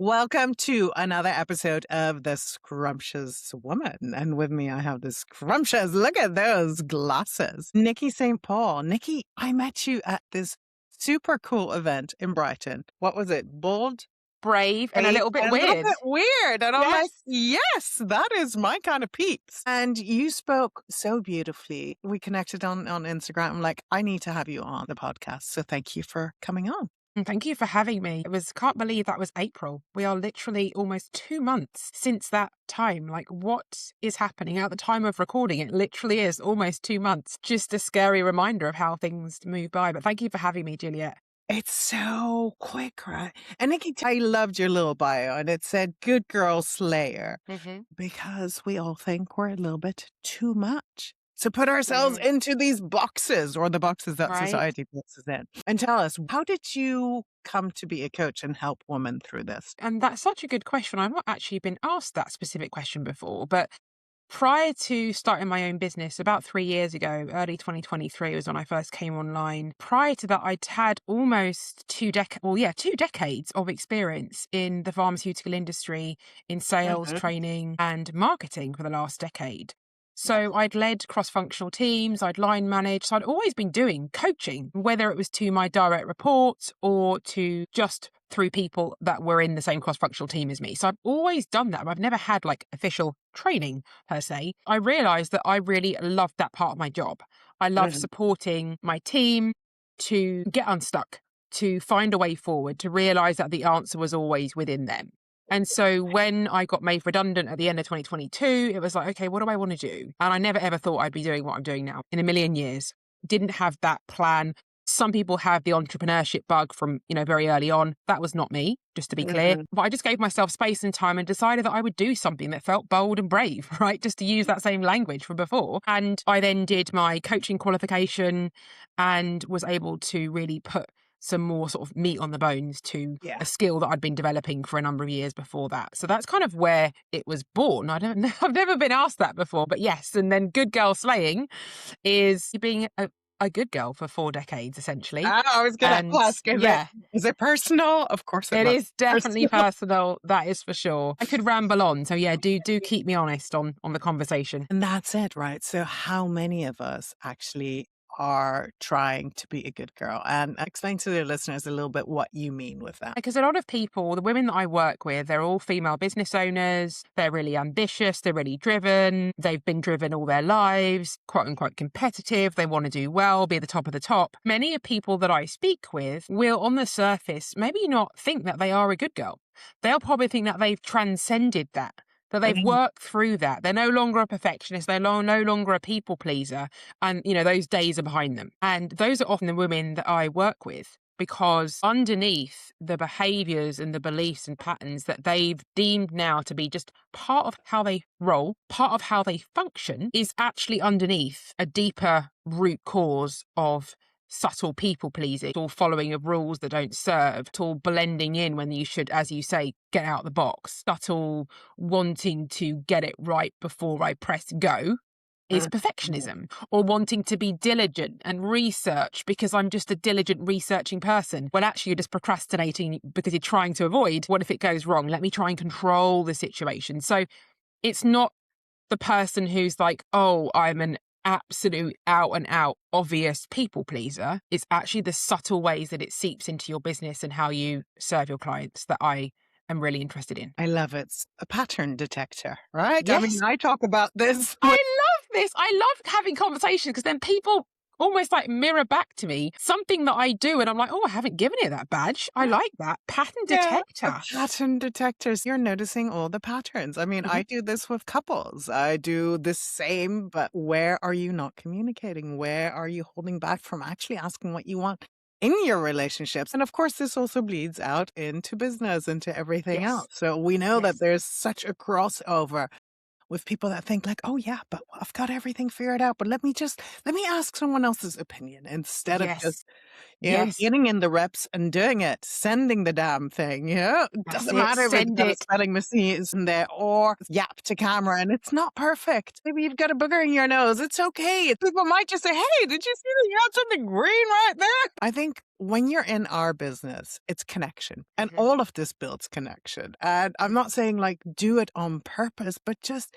Welcome to another episode of The Scrumptious Woman. And with me, I have the scrumptious, look at those glasses, Nikki St. Nikki, I met you at this super cool event in Brighton. What was it? Bold? Brave and a little bit and weird. A little bit weird. And I'm like, Yes. yes, that is my kind of peeps. And you spoke so beautifully. We connected on Instagram. I'm like, I need to have you on the podcast. So thank you for coming on. And thank you for having me. Can't believe that was April. We are literally almost 2 months since that time. Like, what is happening at the time of recording? It literally is almost 2 months. Just a scary reminder of how things move by. But thank you for having me, Juliet. It's so quick, right? And Nikki, I loved your little bio, and it said good girl slayer, because we all think we're a little bit too much. So put ourselves into these boxes, or the boxes that society puts us in. And tell us, how did you come to be a coach and help women through this? And that's such a good question. I've not actually been asked that specific question before, but prior to starting my own business about 3 years ago, early 2023 was when I first came online. Prior to that, I'd had almost 2 decades of experience in the pharmaceutical industry, in sales, training and marketing for the last decade. So I'd led cross-functional teams, I'd line managed, so I'd always been doing coaching, whether it was to my direct reports or to just through people that were in the same cross-functional team as me. So I've always done that. I've never had like official training per se. I realized that I really loved that part of my job. I love supporting my team to get unstuck, to find a way forward, to realize that the answer was always within them. And so when I got made redundant at the end of 2022, it was like, okay, what do I want to do? And I never, ever thought I'd be doing what I'm doing now in a million years. Didn't have that plan. Some people have the entrepreneurship bug from, very early on. That was not me, just to be clear. But I just gave myself space and time and decided that I would do something that felt bold and brave, right? Just to use that same language from before. And I then did my coaching qualification and was able to really put some more sort of meat on the bones to a skill that I'd been developing for a number of years before that. So that's kind of where it was born. I've never been asked that before, but yes. And then good girl slaying is being a good girl for 4 decades, essentially. I was going to ask, is it personal? Of course it is definitely personal. That is for sure. I could ramble on. So do keep me honest on the conversation. And that's it, right? So how many of us actually are trying to be a good girl? And explain to the listeners a little bit what you mean with that. Because a lot of people, the women that I work with, they're all female business owners. They're really ambitious. They're really driven. They've been driven all their lives, quote unquote competitive. They want to do well, be at the top of the top. Many of people that I speak with will on the surface maybe not think that they are a good girl. They'll probably think that they've transcended that they've worked through that. They're no longer a perfectionist. They're no longer a people pleaser. And, those days are behind them. And those are often the women that I work with, because underneath the behaviors and the beliefs and patterns that they've deemed now to be just part of how they roll, part of how they function, is actually underneath a deeper root cause of subtle people pleasing, or following of rules that don't serve, or blending in when you should, as you say, get out the box, subtle wanting to get it right before I press go is perfectionism, or wanting to be diligent and research because I'm just a diligent researching person. Well, actually, you're just procrastinating because you're trying to avoid, what if it goes wrong? Let me try and control the situation. So it's not the person who's like, oh, I'm an absolute out and out obvious people pleaser. It's actually the subtle ways that it seeps into your business and how you serve your clients that I am really interested in. I love it. It's a pattern detector, right? Yes. I mean, I talk about this. I love this. I love having conversations because then people almost like mirror back to me something that I do, and I'm like, oh, I haven't given it that badge. I like that. Pattern detector. Pattern detectors. You're noticing all the patterns. I mean, I do this with couples. I do the same, but where are you not communicating? Where are you holding back from actually asking what you want in your relationships? And of course, this also bleeds out into business, into everything else. So we know that there's such a crossover with people that think like, oh yeah, but I've got everything figured out, but let me ask someone else's opinion instead of just Yes. Getting in the reps and doing it, sending the damn thing, That's doesn't it. matter if it's Send got a it. spelling mistake in there or yap to camera and it's not perfect. Maybe you've got a booger in your nose. It's okay. People might just say, hey, did you see that you had something green right there? I think when you're in our business, it's connection. And all of this builds connection. And I'm not saying like do it on purpose, but just,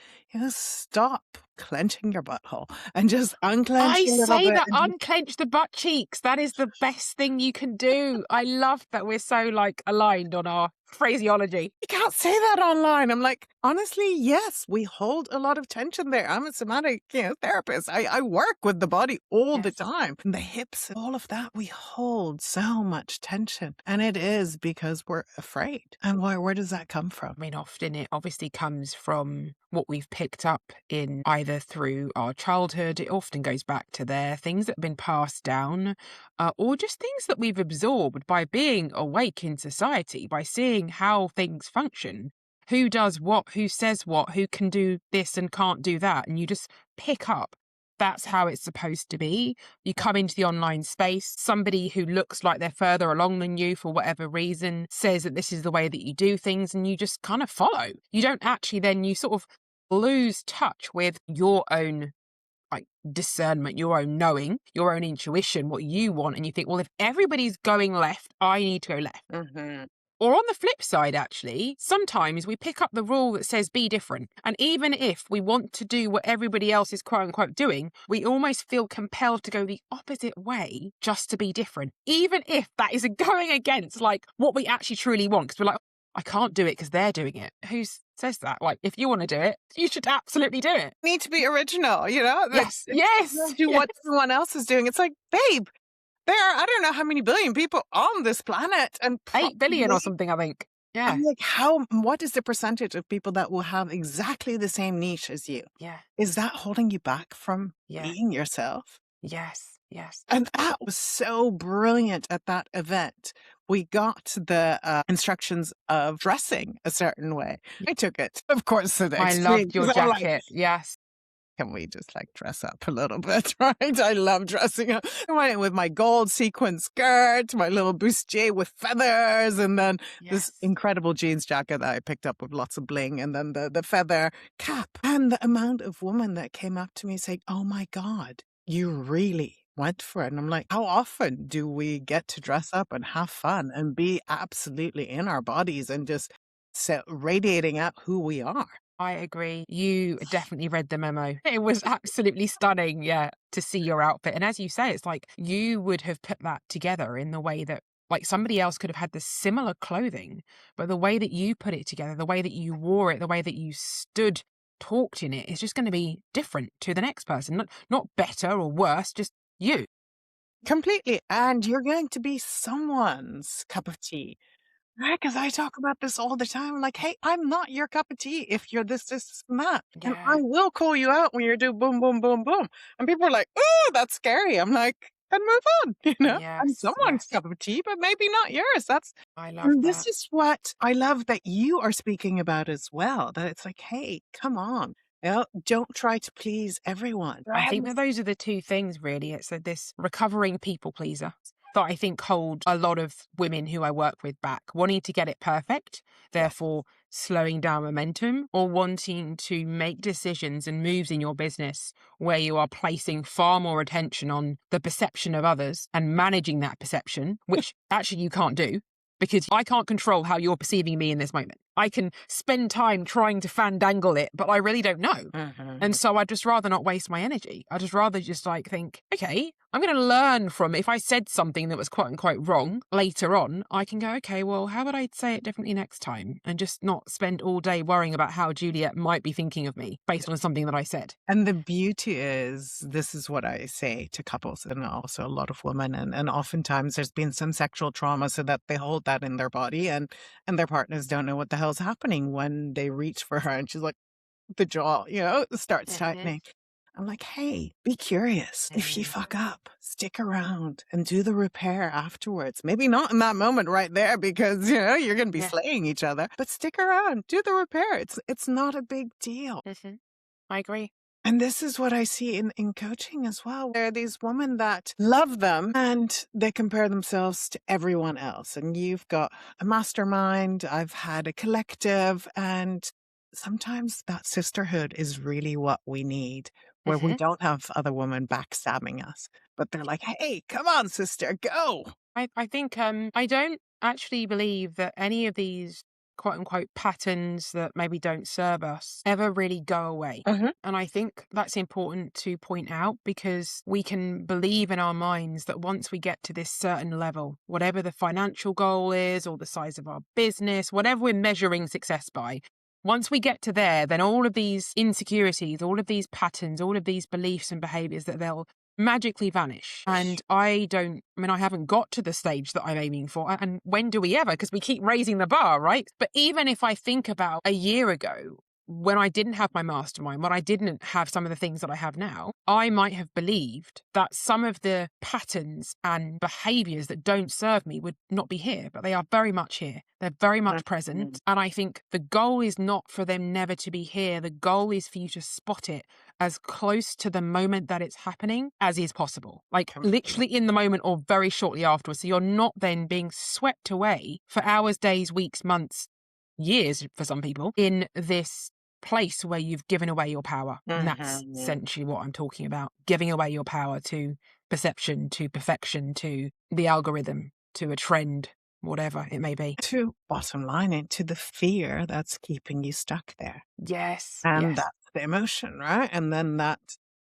stop clenching your butthole and just unclench I a little say bit. that unclench the butt cheeks. That is the best thing you can do. I love that we're so aligned on our phraseology. You can't say that online. I'm like, honestly, yes, we hold a lot of tension there. I'm a somatic therapist. I work with the body all the time. And the hips, all of that, we hold so much tension. And it is because we're afraid. And where does that come from? I mean, often it obviously comes from what we've picked up in either through our childhood. It often goes back to there, things that have been passed down, or just things that we've absorbed by being awake in society, by seeing how things function. Who does what, who says what, who can do this and can't do that. And you just pick up. That's how it's supposed to be. You come into the online space, somebody who looks like they're further along than you for whatever reason says that this is the way that you do things, and you just kind of follow. You don't actually then, you sort of lose touch with your own discernment, your own knowing, your own intuition, what you want. And you think, well, if everybody's going left, I need to go left. Or on the flip side, actually, sometimes we pick up the rule that says be different. And even if we want to do what everybody else is quote unquote doing, we almost feel compelled to go the opposite way just to be different. Even if that is going against what we actually truly want. Because we're like, I can't do it because they're doing it. Who says that? If you want to do it, you should absolutely do it. Need to be original, Yes. Yes. Do what everyone else is doing. It's like, babe, there are, I don't know how many billion people on this planet, and 8 billion or something, I think. Yeah. I'm like, what is the percentage of people that will have exactly the same niche as you? Yeah. Is that holding you back from being yourself? Yes. Yes. And that was so brilliant at that event. We got the instructions of dressing a certain way. I took it, of course, to the extreme. I loved your jacket. Yes. Can we just dress up a little bit, right? I love dressing up. I went in with my gold sequin skirt, my little bustier with feathers, and then this incredible jeans jacket that I picked up with lots of bling, and then the feather cap. And the amount of women that came up to me saying, oh my God, you really went for it. And I'm like, how often do we get to dress up and have fun and be absolutely in our bodies and just radiating out who we are? I agree. You definitely read the memo. It was absolutely stunning, to see your outfit. And as you say, it's like you would have put that together in the way that somebody else could have had the similar clothing, but the way that you put it together, the way that you wore it, the way that you stood, talked in it is just going to be different to the next person. Not better or worse, just you. Completely. And you're going to be someone's cup of tea. Right, because I talk about this all the time. Like, hey, I'm not your cup of tea if you're this, and that. And I will call you out when you do boom, boom, boom, boom. And people are like, oh, that's scary. I'm like, then move on. I'm someone's cup of tea, but maybe not yours. I love that. This is what I love that you are speaking about as well. That it's like, hey, come on. Don't try to please everyone. I think that those are the two things, really. It's this recovering people pleaser that I think hold a lot of women who I work with back, wanting to get it perfect, therefore slowing down momentum, or wanting to make decisions and moves in your business where you are placing far more attention on the perception of others and managing that perception, which actually you can't do because I can't control how you're perceiving me in this moment. I can spend time trying to fandangle it, but I really don't know. And so I'd just rather not waste my energy. I'd just rather think, okay, I'm going to learn from if I said something that was quote unquote wrong later on, I can go, okay, well, how would I say it differently next time? And just not spend all day worrying about how Juliet might be thinking of me based on something that I said. And the beauty is, this is what I say to couples and also a lot of women. And oftentimes there's been some sexual trauma so that they hold that in their body and their partners don't know what the hell's happening when they reach for her and she's like, the jaw, starts tightening. I'm like, hey, be curious. If you fuck up, stick around and do the repair afterwards. Maybe not in that moment right there because, you're going to be slaying each other, but stick around, do the repair. It's not a big deal. I agree. And this is what I see in coaching as well. There are these women that love them and they compare themselves to everyone else. And you've got a mastermind, I've had a collective, and sometimes that sisterhood is really what we need, where we Hmm. don't have other women backstabbing us, but they're like, hey, come on, sister, go. I think I don't actually believe that any of these quote unquote patterns that maybe don't serve us ever really go away. Mhm. And I think that's important to point out because we can believe in our minds that once we get to this certain level, whatever the financial goal is or the size of our business, whatever we're measuring success by, once we get to there, then all of these insecurities, all of these patterns, all of these beliefs and behaviors that they'll magically vanish. And I mean, I haven't got to the stage that I'm aiming for. And when do we ever? Because we keep raising the bar, right? But even if I think about a year ago, when I didn't have my mastermind, when I didn't have some of the things that I have now, I might have believed that some of the patterns and behaviors that don't serve me would not be here, but they are very much here. They're very much present. And I think the goal is not for them never to be here. The goal is for you to spot it as close to the moment that it's happening as is possible, like literally in the moment or very shortly afterwards. So you're not then being swept away for hours, days, weeks, months, years for some people in this place where you've given away your power. And that's essentially what I'm talking about. Giving away your power to perception, to perfection, to the algorithm, to a trend, whatever it may be. To bottom line it, to the fear that's keeping you stuck there. Yes. And Yes. that's the emotion, right? And then that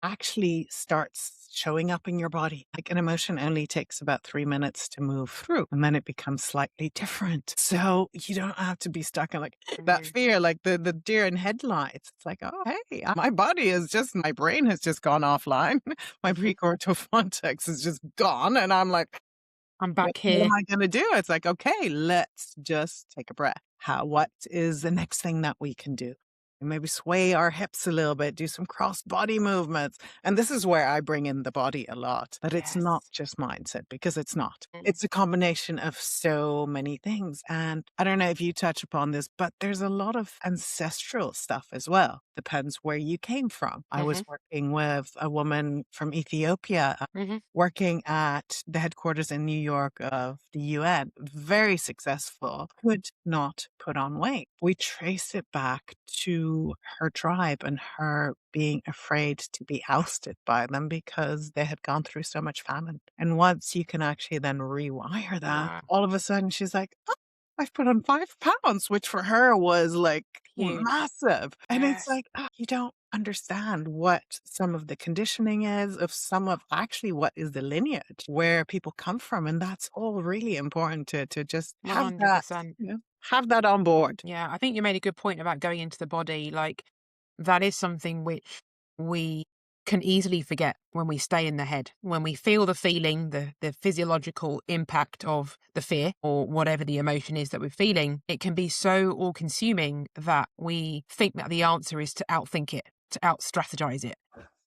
actually starts showing up in your body. Like an emotion only takes about 3 minutes to move through, and then it becomes slightly different. So you don't have to be stuck in like that fear, like the deer in headlights. It's like, oh, hey, my body is just, my brain has just gone offline. My precordial cortex is just gone. And I'm like, I'm what back here. am I going to do? It's like, okay, let's just take a breath. What is the next thing that we can do? And maybe sway our hips a little bit, do some cross body movements. And this is where I bring in the body a lot, but it's not Yes. just mindset, because it's not. It's a combination of so many things. And I don't know if you touch upon this, but there's a lot of ancestral stuff as well. Depends where you came from. I was working with a woman from Ethiopia, working at the headquarters in New York of the UN, very successful, could not put on weight. We trace it back to her tribe and her being afraid to be ousted by them because they had gone through so much famine. And once you can actually then rewire that, Wow. all of a sudden she's like, oh, I've put on 5 pounds, which for her was like Huge. massive. And it's Yes. like, you don't understand what some of the conditioning is, of some of actually what is the lineage, where people come from. And that's all really important to just have that, 100%. have that on board. Yeah, I think you made a good point about going into the body. Like, that is something which we can easily forget when we stay in the head. When we feel the feeling, the physiological impact of the fear or whatever the emotion is that we're feeling, it can be so all-consuming that we think that the answer is to outthink it, to out-strategize it.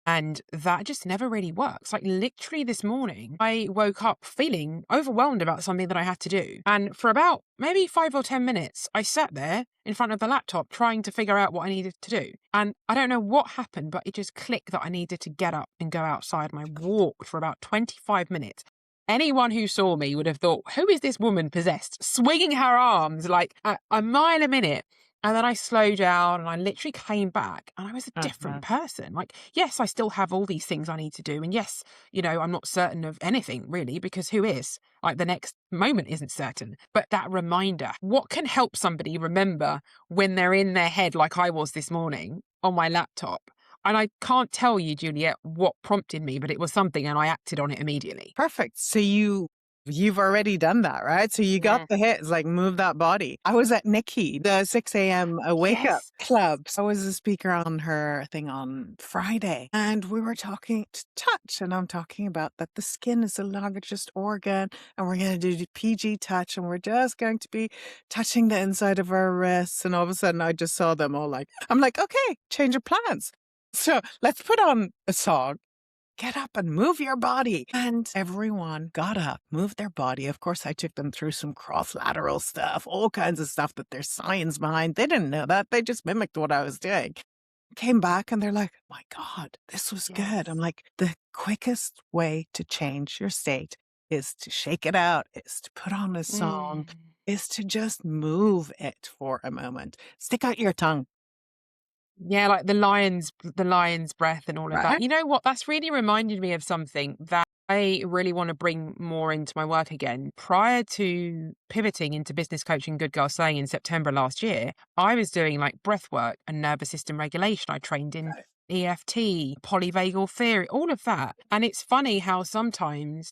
And that just never really works. Like literally this morning, I woke up feeling overwhelmed about something that I had to do. And for about maybe 5 or 10 minutes, I sat there in front of the laptop trying to figure out what I needed to do. And I don't know what happened, but it just clicked that I needed to get up and go outside. And I walked for about 25 minutes. Anyone who saw me would have thought, who is this woman possessed, swinging her arms like a mile a minute? And then I slowed down and I literally came back and I was a different person. Like, yes, I still have all these things I need to do. And yes, I'm not certain of anything really, because who is? Like, the next moment isn't certain. But that reminder, what can help somebody remember when they're in their head like I was this morning on my laptop? And I can't tell you, Juliet, what prompted me, but it was something and I acted on it immediately. Perfect. So you've already done that, right? So you got the hit. It's like, move that body. I was at Nikki, the 6 a.m. Wake Up Yes. Club. So I was a speaker on her thing on Friday, and we were talking to touch, and I'm talking about that the skin is the largest organ, and we're going to do the PG touch, and we're just going to be touching the inside of our wrists. And all of a sudden, I just saw them all like, I'm like, okay, change of plans. So let's put on a song. Get up and move your body. And everyone got up, moved their body. Of course, I took them through some cross-lateral stuff, all kinds of stuff that there's science behind. They didn't know that. They just mimicked what I was doing. came back and they're like, my God, this was good. I'm Yes. like, the quickest way to change your state is to shake it out, is to put on a song, Mm. is to just move it for a moment. Stick out your tongue, Yeah, like the lion's breath and all of that. right? You know what? That's really reminded me of something that I really want to bring more into my work again. Prior to pivoting into business coaching, Good Girl Slaying in September last year, I was doing like breath work and nervous system regulation. I trained in Right. EFT, polyvagal theory, all of that. And it's funny how sometimes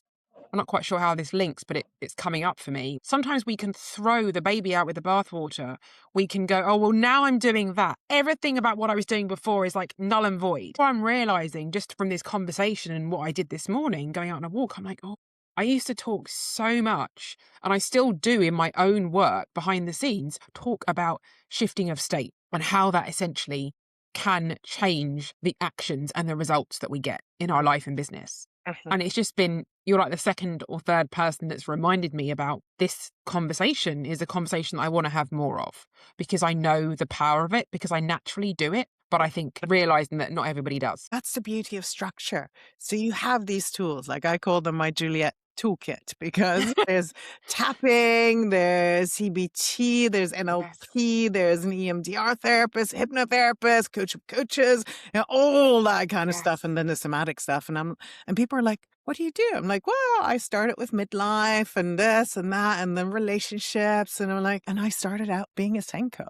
I'm not quite sure how this links, but it's coming up for me. Sometimes we can throw the baby out with the bathwater. We can go, oh, well, now I'm doing that. Everything about what I was doing before is like null and void. What I'm realizing just from this conversation and what I did this morning, going out on a walk, I'm like, oh, I used to talk so much, and I still do in my own work behind the scenes, talk about shifting of state and how that essentially can change the actions and the results that we get in our life and business. Mhm. And it's just been, you're like the second or third person that's reminded me about this conversation is a conversation that I want to have more of because I know the power of it, because I naturally do it. But I think realizing that not everybody does. That's the beauty of structure. So you have these tools, like I call them my Juliet toolkit, because there's tapping, there's CBT, there's Yes. NLP, there's an EMDR therapist, hypnotherapist, coach of coaches, all that kind of stuff, Yes. and then the somatic stuff. And people are like, "What do you do?" I'm like, "Well, I started with midlife and this and that, and then relationships." And I'm like, and I started out being a Senko,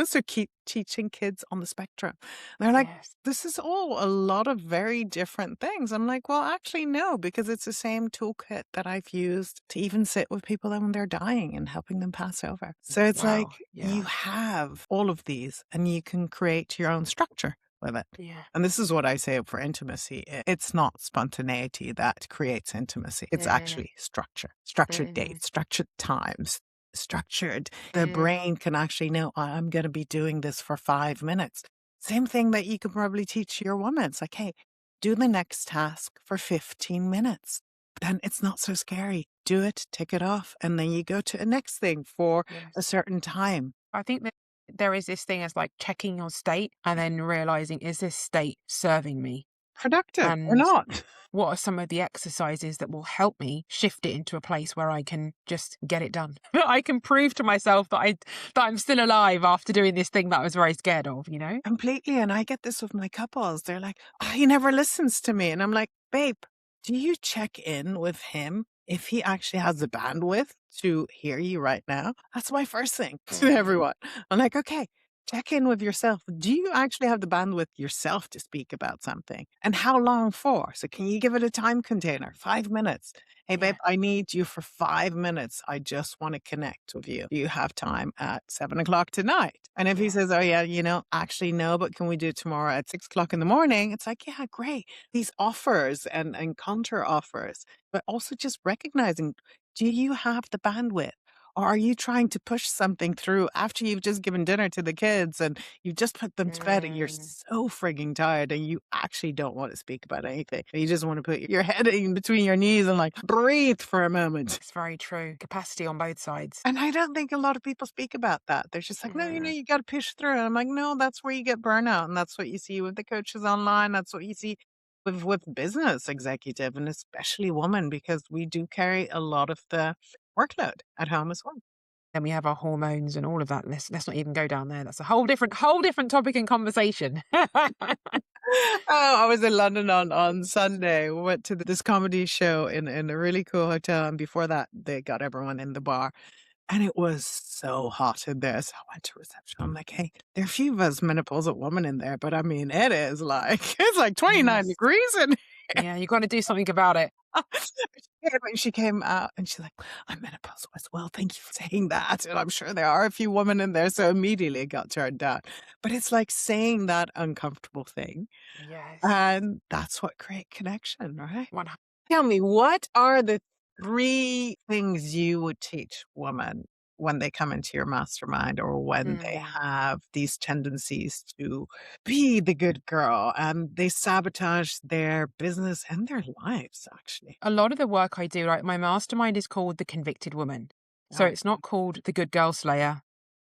so keep teaching kids on the spectrum. And they're like, Yes. this is all a lot of very different things. I'm like, well, actually, no, because it's the same toolkit that I've used to even sit with people when they're dying and helping them pass over. So it's like Wow. you Yeah. have all of these and you can create your own structure with it. Yeah. And this is what I say for intimacy. It's not spontaneity that creates intimacy. It's Yeah. actually structure, structured Mm. dates, structured times, structured. The Mm. brain can actually know, I'm going to be doing this for 5 minutes. Same thing that you could probably teach your woman. It's like, hey, do the next task for 15 minutes. Then it's not so scary. Do it, tick it off, and then you go to the next thing for a Yes. certain time. I think that there is this thing as like checking your state and then realizing, is this state serving me? Productive or And not. what are some of the exercises that will help me shift it into a place where I can just get it done? I can prove to myself that I'm still alive after doing this thing that I was very scared of, you know? Completely. And I get this with my couples. They're like, oh, he never listens to me. And I'm like, babe, do you check in with him if he actually has the bandwidth to hear you right now? That's my first thing to Mm. everyone. I'm like, okay, check in with yourself. Do you actually have the bandwidth yourself to speak about something? And how long for? So can you give it a time container? 5 minutes. Hey, babe, Yeah. I need you for 5 minutes. I just want to connect with you. Do you have time at 7 o'clock tonight? And if he Yes. says, oh, yeah, actually, no, but can we do it tomorrow at 6 o'clock in the morning? It's like, yeah, great. These offers and counter offers, but also just recognizing, do you have the bandwidth? Or are you trying to push something through after you've just given dinner to the kids and you've just put them to bed and you're Mm. so frigging tired and you actually don't want to speak about anything? You just want to put your head in between your knees and like breathe for a moment. It's very true. Capacity on both sides. And I don't think a lot of people speak about that. They're just like, no, Mm. you got to push through. And I'm like, no, that's where you get burnout. And that's what you see with the coaches online. That's what you see with business executive and especially women, because we do carry a lot of the workload at home as well. Then we have our hormones and all of that. Let's not even go down there. That's a whole different topic and conversation. Oh, I was in London on Sunday. We went to this comedy show in a really cool hotel. And before that, they got everyone in the bar. And it was so hot in there. So I went to reception. I'm like, hey, there are a few of us menopausal women in there, but I mean, it is like, it's like 29 Yes. degrees in Yeah, you gotta do something about it. she came out and she's like, I'm menopausal as well. Thank you for saying that. And I'm sure there are a few women in there. So immediately it got turned down. But it's like saying that uncomfortable thing. Yes. And that's what create connection, right? One Tell me, what are the 3 things you would teach women when they come into your mastermind or when they mm. have these tendencies to be the good girl and they sabotage their business and their lives, actually? A lot of the work I do, like my mastermind is called The Convicted Woman. So Oh, it's not called The Good Girl Slayer.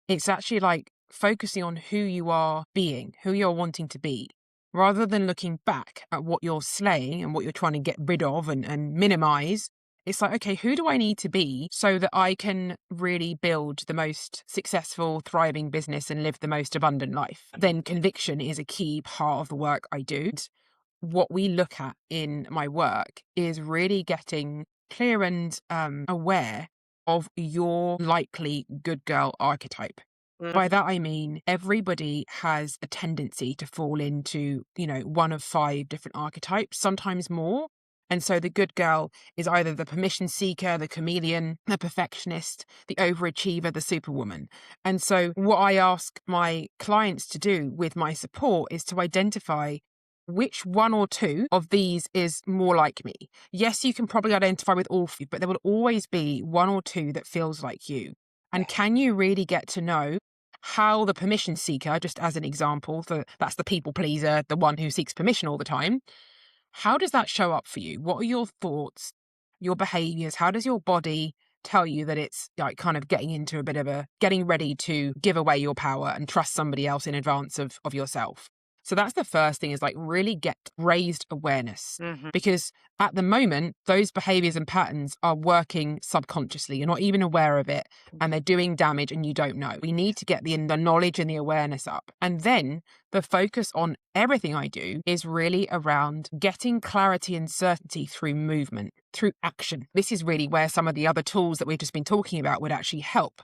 It's actually like focusing on who you are being, who you're wanting to be, rather than looking back at what you're slaying and what you're trying to get rid of and minimize. It's like, okay, who do I need to be so that I can really build the most successful, thriving business and live the most abundant life? Then conviction is a key part of the work I do. What we look at in my work is really getting clear and aware of your likely good girl archetype. By Mhm. that, I mean, everybody has a tendency to fall into, one of 5 different archetypes, sometimes more. And so the good girl is either the permission seeker, the chameleon, the perfectionist, the overachiever, the superwoman. And so what I ask my clients to do with my support is to identify which one or two of these is more like me. Yes, you can probably identify with all 5, but there will always be one or two that feels like you. And can you really get to know how the permission seeker, just as an example, that's the people pleaser, the one who seeks permission all the time, how does that show up for you? What are your thoughts, your behaviors? How does your body tell you that it's like kind of getting into a bit of a getting ready to give away your power and trust somebody else in advance of yourself? So that's the first thing, is like really get raised awareness, Mhm. because at the moment, those behaviors and patterns are working subconsciously. You're not even aware of it, and they're doing damage and you don't know. We need to get the knowledge and the awareness up. And then the focus on everything I do is really around getting clarity and certainty through movement, through action. This is really where some of the other tools that we've just been talking about would actually help.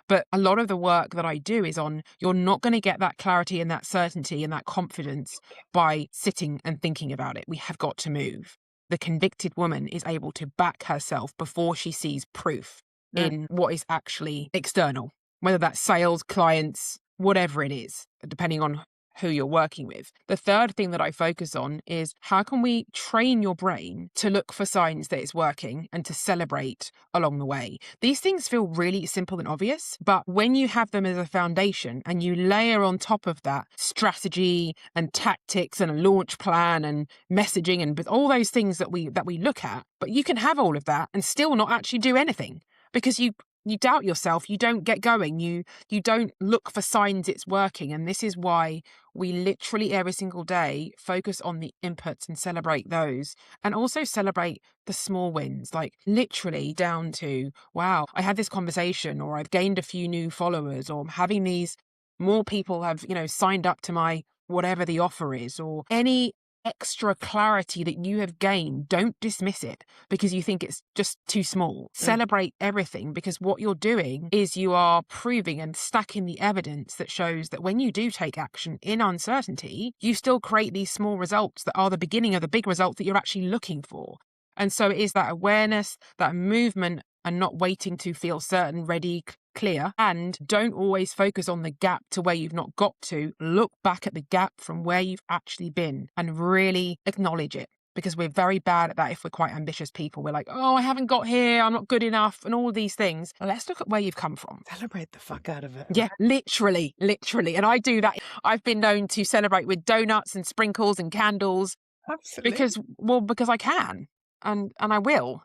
But a lot of the work that I do is on, you're not going to get that clarity and that certainty and that confidence by sitting and thinking about it. We have got to move. The convicted woman is able to back herself before she sees proof Mm. in what is actually external, whether that's sales, clients, whatever it is, depending on who you're working with. The third thing that I focus on is how can we train your brain to look for signs that it's working and to celebrate along the way. These things feel really simple and obvious, but when you have them as a foundation and you layer on top of that strategy and tactics and a launch plan and messaging and all those things that we look at, but you can have all of that and still not actually do anything because you doubt yourself, you don't get going, you don't look for signs it's working. And this is why we literally every single day focus on the inputs and celebrate those, and also celebrate the small wins, like literally down to, wow, I had this conversation, or I've gained a few new followers, or I'm having these more people have, signed up to my whatever the offer is, or any extra clarity that you have gained. Don't dismiss it because you think it's just too small. Mm. Celebrate everything, because what you're doing is you are proving and stacking the evidence that shows that when you do take action in uncertainty, you still create these small results that are the beginning of the big result that you're actually looking for. And so it is that awareness, that movement, and not waiting to feel certain, ready, clear. And don't always focus on the gap to where you've not got to. Look back at the gap from where you've actually been and really acknowledge it. Because we're very bad at that if we're quite ambitious people. We're like, oh, I haven't got here, I'm not good enough, and all these things. Let's look at where you've come from. Celebrate the fuck out of it. Yeah, literally. And I do that. I've been known to celebrate with donuts and sprinkles and candles Absolutely. because I can and I will.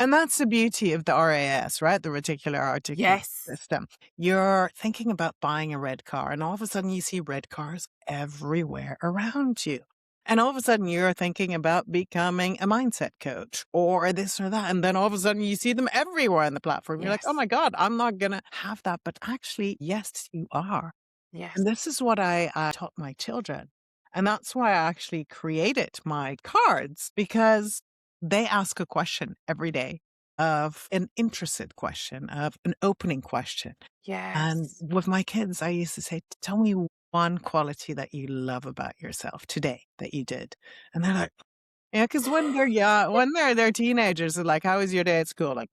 And that's the beauty of the RAS, right? The reticular articular Yes. system. You're thinking about buying a red car, and all of a sudden you see red cars everywhere around you. And all of a sudden you're thinking about becoming a mindset coach or this or that. And then all of a sudden you see them everywhere on the platform. You're like, oh Yes. my God, I'm not going to have that. But actually, yes, you are. Yes. And this is what I taught my children. And that's why I actually created my cards, because they ask a question every day, of an interested question, of an opening question. And Yes. with my kids, I used to say, tell me one quality that you love about yourself today that you did. And they're like, yeah, because when they're young, when they're teenagers, they're like, how was your day at school? Like,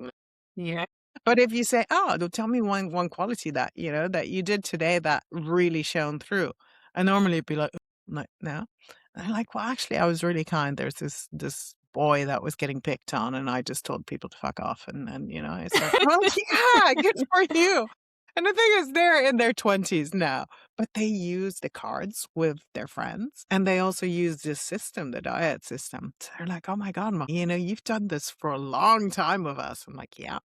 Yeah. but if you say, "Oh, tell me one quality that, that you did today that really shone through." I normally be like, no. And I'm like, "Well, actually, I was really kind. There's this boy that was getting picked on, and I just told people to fuck off." And it's like, "Oh, yeah, good for you." And the thing is, they're in their 20s now, but they use the cards with their friends. And they also use this system, the diet system. So they're like, oh my God, Mom, you've done this for a long time with us. I'm like, yeah.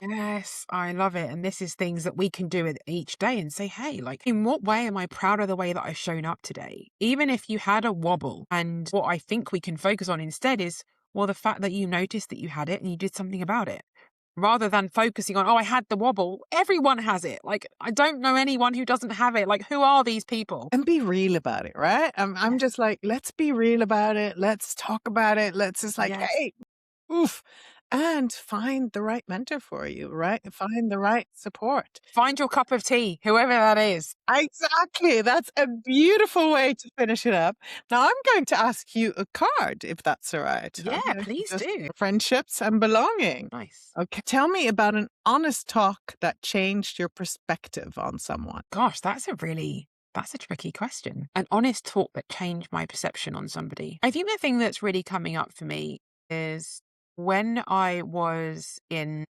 Yes, I love it. And this is things that we can do it each day and say, hey, like, in what way am I proud of the way that I've shown up today? Even if you had a wobble, and what I think we can focus on instead is, well, the fact that you noticed that you had it and you did something about it. Rather than focusing on, oh, I had the wobble. Everyone has it. Like, I don't know anyone who doesn't have it. Like, who are these people? And be real about it, right? I'm Yes. just like, let's be real about it. Let's talk about it. Let's just like, Yes. hey, oof. And find the right mentor for you, right? Find the right support. Find your cup of tea, whoever that is. Exactly. That's a beautiful way to finish it up. Now, I'm going to ask you a card, if that's all right. Yeah, please Just do. friendships and belonging. Nice. Okay. Tell me about an honest talk that changed your perspective on someone. Gosh, that's a tricky question. An honest talk that changed my perception on somebody. I think the thing that's really coming up for me is when I was in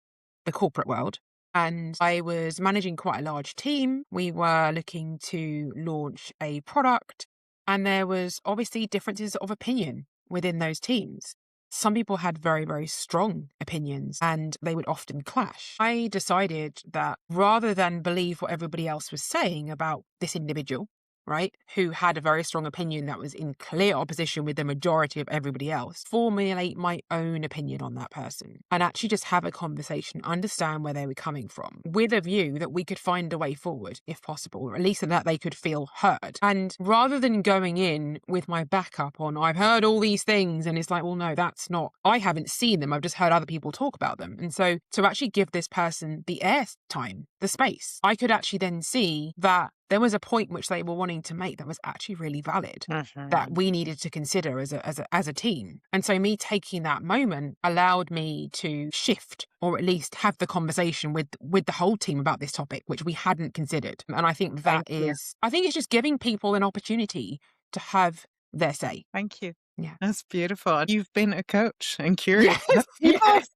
the corporate world and I was managing quite a large team. We were looking to launch a product, and there was obviously differences of opinion within those teams. Some people had very, very strong opinions and they would often clash. I decided that rather than believe what everybody else was saying about this individual, right, who had a very strong opinion that was in clear opposition with the majority of everybody else, formulate my own opinion on that person and actually just have a conversation, understand where they were coming from, with a view that we could find a way forward if possible, or at least that they could feel heard. And rather than going in with my backup on, I've heard all these things, and it's like, well, no, that's not, I haven't seen them, I've just heard other people talk about them. And so to actually give this person the air time, the space, I could actually then see that there was a point which they were wanting to make that was actually really valid, that we needed to consider as a team. And so me taking that moment allowed me to shift, or at least have the conversation with the whole team about this topic, which we hadn't considered. And I think Thank you. I think it's just giving people an opportunity to have their say. Thank you. Yeah. That's beautiful. You've been a coach and curious Yes, people yes.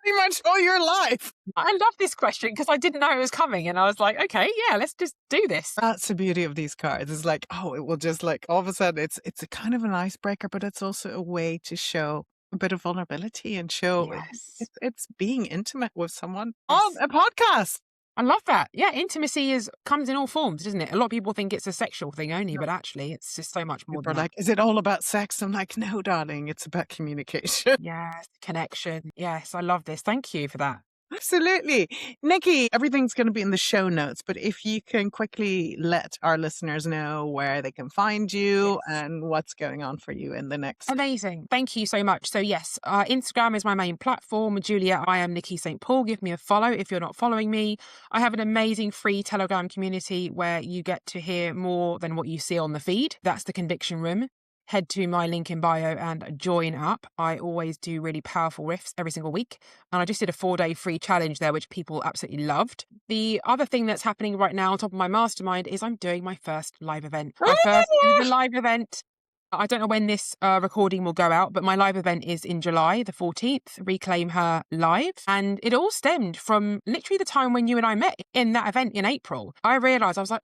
pretty much all your life. I love this question because I didn't know it was coming. And I was like, okay, yeah, let's just do this. That's the beauty of these cards. It's like, oh, it will just like all of a sudden it's a kind of an icebreaker, but it's also a way to show a bit of vulnerability and show Yes. it's being intimate with someone on Yes. a podcast. I love that. Yeah, intimacy comes in all forms, doesn't it? A lot of people think it's a sexual thing only, but actually it's just so much more People are than that. like, is it all about sex? I'm like, no, darling, it's about communication. Yes, connection. Yes, I love this. Thank you for that. Absolutely. Nikki, everything's going to be in the show notes, but if you can quickly let our listeners know where they can find you Yes. and what's going on for you in the next. Amazing. Thank you so much. So yes, Instagram is my main platform. Julia, I am Nikki St. Give me a follow if you're not following me. I have an amazing free Telegram community where you get to hear more than what you see on the feed. That's the Conviction Room. Head to my link in bio and join up. I always do really powerful riffs every single week. And I just did a 4-day free challenge there, which people absolutely loved. The other thing that's happening right now on top of my mastermind is I'm doing my first live event. My first ever live event. I don't know when this recording will go out, but my live event is in July, the 14th, Reclaim Her Live. And it all stemmed from literally the time when you and I met in that event in April. I realized, I was like,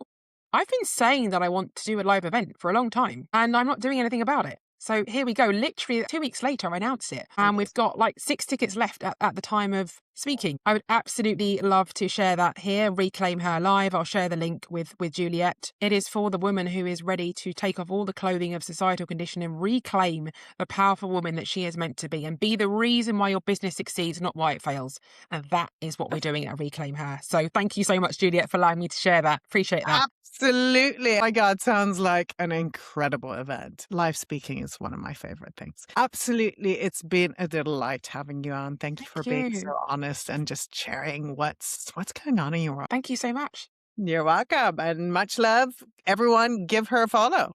I've been saying that I want to do a live event for a long time and I'm not doing anything about it. So here we go. Literally 2 weeks later, I announced it. And we've got like 6 tickets left at the time of speaking. I would absolutely love to share that here, Reclaim Her Live. I'll share the link with Juliet. It is for the woman who is ready to take off all the clothing of societal condition and reclaim the powerful woman that she is meant to be and be the reason why your business succeeds, not why it fails. And that is what we're doing at Reclaim Her. So thank you so much, Juliet, for allowing me to share that. Appreciate that. Absolutely. My God, sounds like an incredible event. Live speaking is one of my favorite things. Absolutely. It's been a delight having you on. Thank you for being so honest and just sharing what's going on in your world. Thank you so much. You're welcome. And much love. Everyone, give her a follow.